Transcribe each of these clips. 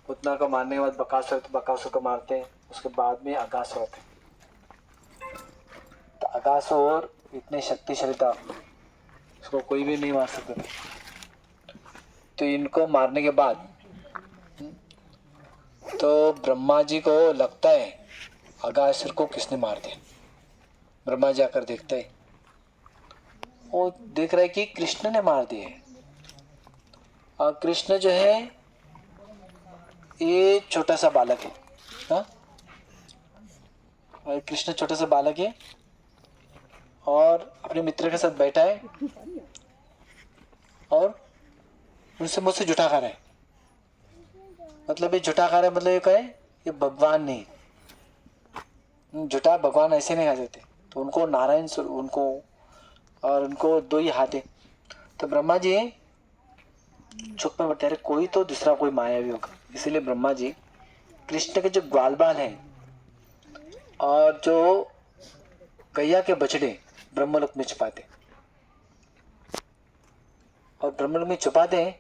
पुतना को मारने के बाद बकासुर को मारते हैं। उसके बाद में अगासुर आते हैं। तो अगासुर इतने शक्तिशाली था, उसको कोई भी नहीं मार सकता था। तो इनको मारने के बाद तो ब्रह्मा जी को लगता है अगासुर को किसने मार दिया। ब्रह्मा जी आकर देखते हैं, वो देख रहे कि कृष्ण ने मार दिए। और कृष्ण जो है ये छोटा सा बालक है। हाँ, और कृष्ण छोटा सा बालक है और अपने मित्र के साथ बैठा है और उनसे मुझसे झूठा खा रहा है। मतलब ये झूठा खा रहा है, मतलब ये कहे ये भगवान नहीं, झूठा भगवान ऐसे नहीं खा जाते। तो उनको नारायण उनको, और उनको दो ही हाथ है। तो ब्रह्मा जी चुप में बैठे, कोई तो दूसरा कोई मायावी होगा। इसीलिए ब्रह्मा जी कृष्ण के जो ग्वाल बाल हैं और जो गैया के बछड़े ब्रह्मलोक में छुपाते, और ब्रह्मलोक में छुपाते।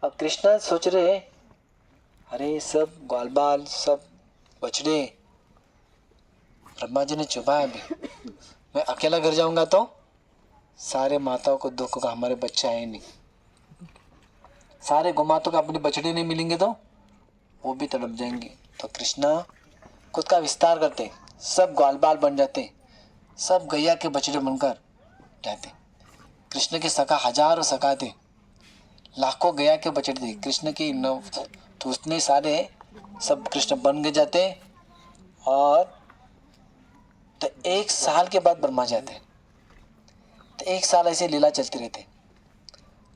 और कृष्ण सोच रहे अरे सब ग्वाल बाल सब बछड़े ब्रह्मा जी ने छुपाया, अभी मैं अकेला घर जाऊंगा तो सारे माताओं को दुख होगा, हमारे बच्चे आए नहीं। सारे गोमातों को अपने बछड़े नहीं मिलेंगे तो वो भी तड़प जाएंगे। तो कृष्णा खुद का विस्तार करते, सब ग्वाल बाल बन जाते, सब गैया के बछड़े बनकर जाते। कृष्ण के सखा हजारों सखा थे, लाखों गैया के बछड़े थे कृष्ण की तो उसने सारे सब कृष्ण बन के जाते। और तो 1 साल के बाद ब्रह्मा जाते। तो 1 साल ऐसे लीला चलती रहती।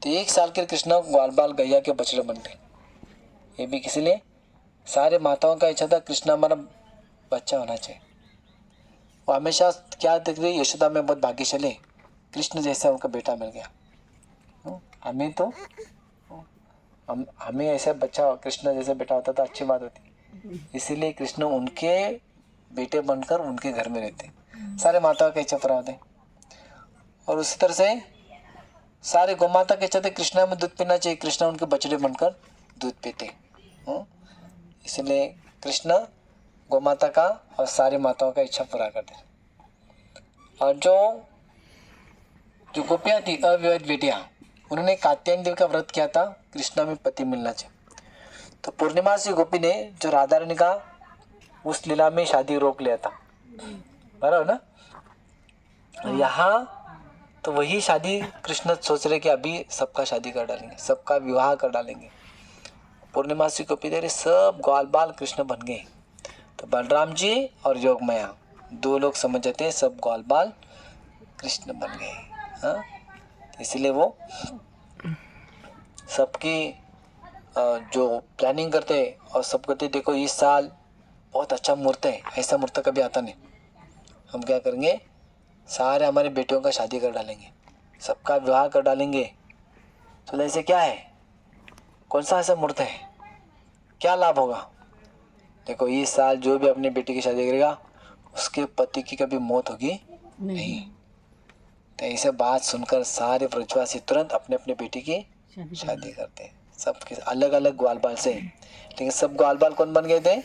तो 1 साल के कृष्ण ग्वाल बाल गैया के बछड़े बन गए। ये भी किसी लिए सारे माताओं का इच्छा था कृष्ण हमारा बच्चा होना चाहिए। वो हमेशा क्या देख रही, यशोदा में बहुत भाग्यशाली, कृष्ण जैसा उनका बेटा मिल गया। हमें तो हमें ऐसा बच्चा कृष्ण जैसा बेटा होता तो अच्छी बात होती। इसीलिए कृष्ण उनके बेटे बनकर उनके घर में रहते, सारे माताओं का इच्छा पूरा होते। और उसी तरह से सारे गोमाता के इच्छा थे कृष्णा में दूध पीना चाहिए, कृष्ण उनके बछड़े बनकर दूध पीते। इसलिए कृष्ण गोमाता का और सारी माताओं का इच्छा पूरा करते। और जो जो गोपियाँ थी अविवाहित बेटियाँ, उन्होंने कात्यायन देवी का व्रत किया था कृष्णा में पति मिलना चाहिए। तो पूर्णिमा से गोपी ने जो राधा रानी का उस लीला में शादी रोक लिया था, बराबर ना। यहाँ तो वही शादी कृष्ण सोच रहे कि अभी सबका शादी कर डालेंगे, सबका विवाह कर डालेंगे। पूर्णिमा से गोपी तेरे सब ग्वाल बाल कृष्ण बन गए। तो बलराम जी और योगमाया दो लोग समझ जाते हैं सब ग्वाल बाल कृष्ण बन गए। हाँ, इसलिए वो सबकी जो प्लानिंग करते और सब कहते देखो इस साल बहुत अच्छा मुहूर्त है, ऐसा मुहूर्त कभी आता नहीं, हम क्या करेंगे सारे हमारे बेटियों का शादी कर डालेंगे, सबका विवाह कर डालेंगे। तो ऐसे क्या है, कौन सा ऐसा मुहूर्त है, क्या लाभ होगा। देखो इस साल जो भी अपनी बेटी की शादी करेगा उसके पति की कभी मौत होगी नहीं। तो ऐसे बात सुनकर सारे ब्रजवासी तुरंत अपने अपने बेटी की शादी करते हैं, सबके अलग अलग ग्वाल बाल से। लेकिन सब ग्वाल बाल कौन बन गए थे,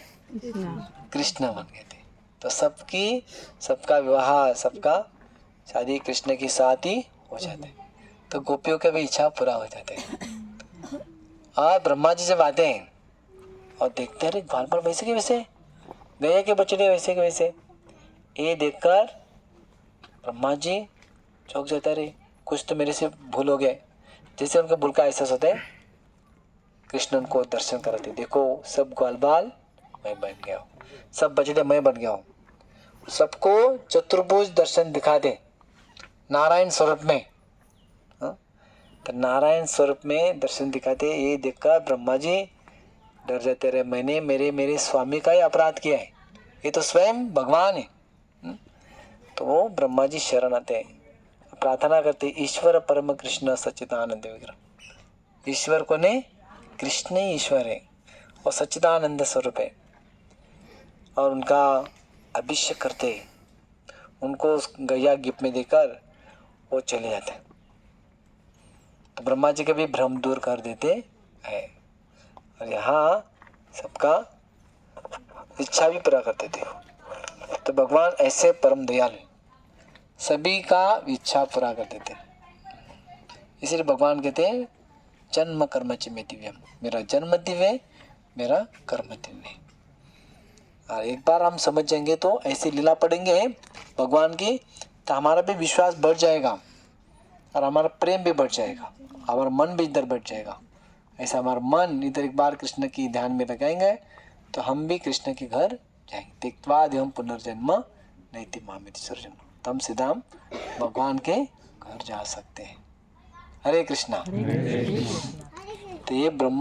कृष्ण बन गए थे। तो सबकी सबका विवाह सबका शादी कृष्ण के साथ ही हो जाते। तो गोपियों का भी इच्छा पूरा हो जाते। और ब्रह्मा जी जब आते हैं और देखते हैं ग्वाल बाल वैसे के वैसे, गैया के बछड़े वैसे के वैसे, ये देखकर ब्रह्मा जी चौंक जाता रहे, कुछ तो मेरे से भूल हो गया। जैसे उनका भूल का एहसास होता है कृष्ण उनको दर्शन कराते, देखो सब ग्वाल बाल मैं बन गया हूँ, सब बछड़े मैं बन गया हूँ। सबको चतुर्भुज दर्शन दिखा दे नारायण स्वरूप में। तो नारायण स्वरूप में दर्शन दिखाते, ये देखकर ब्रह्मा जी डर जाते रहे, मैंने मेरे मेरे स्वामी का ही अपराध किया है, ये तो स्वयं भगवान है। तो वो ब्रह्मा जी शरण आते हैं, प्रार्थना करते ईश्वर परम कृष्ण सच्चिदानंद विग्रह। ईश्वर को ने कृष्ण ही ईश्वर है और सच्चिदानंद स्वरूप है। और उनका अभिषेक करते, उनको गैया गिफ्ट में देकर वो चले जाते। तो ब्रह्मा जी का भी भ्रम दूर कर देते हैं। और यहाँ सबका इच्छा भी पूरा करते थे। तो भगवान ऐसे परम दयालु, सभी का इच्छा पूरा करते थे। इसलिए भगवान कहते हैं जन्म कर्म च मे दिव्यम, मेरा जन्म दिव्य, मेरा कर्म दिव्य। और एक बार हम समझ जाएंगे तो ऐसी लीला पढ़ेंगे भगवान की, तो हमारा भी विश्वास बढ़ जाएगा और हमारा प्रेम भी बढ़ जाएगा, हमारा मन भी इधर बढ़ जाएगा। ऐसा हमारा मन इधर एक बार कृष्ण की ध्यान में लगाएंगे तो हम भी कृष्ण के घर जाएंगे। त्यक्त्वा देहं पुनर्जन्म नैति मामेति सर्वजन्म, तम सीधा हम भगवान के घर जा सकते हैं। हरे कृष्णा। तो ये ब्रह्म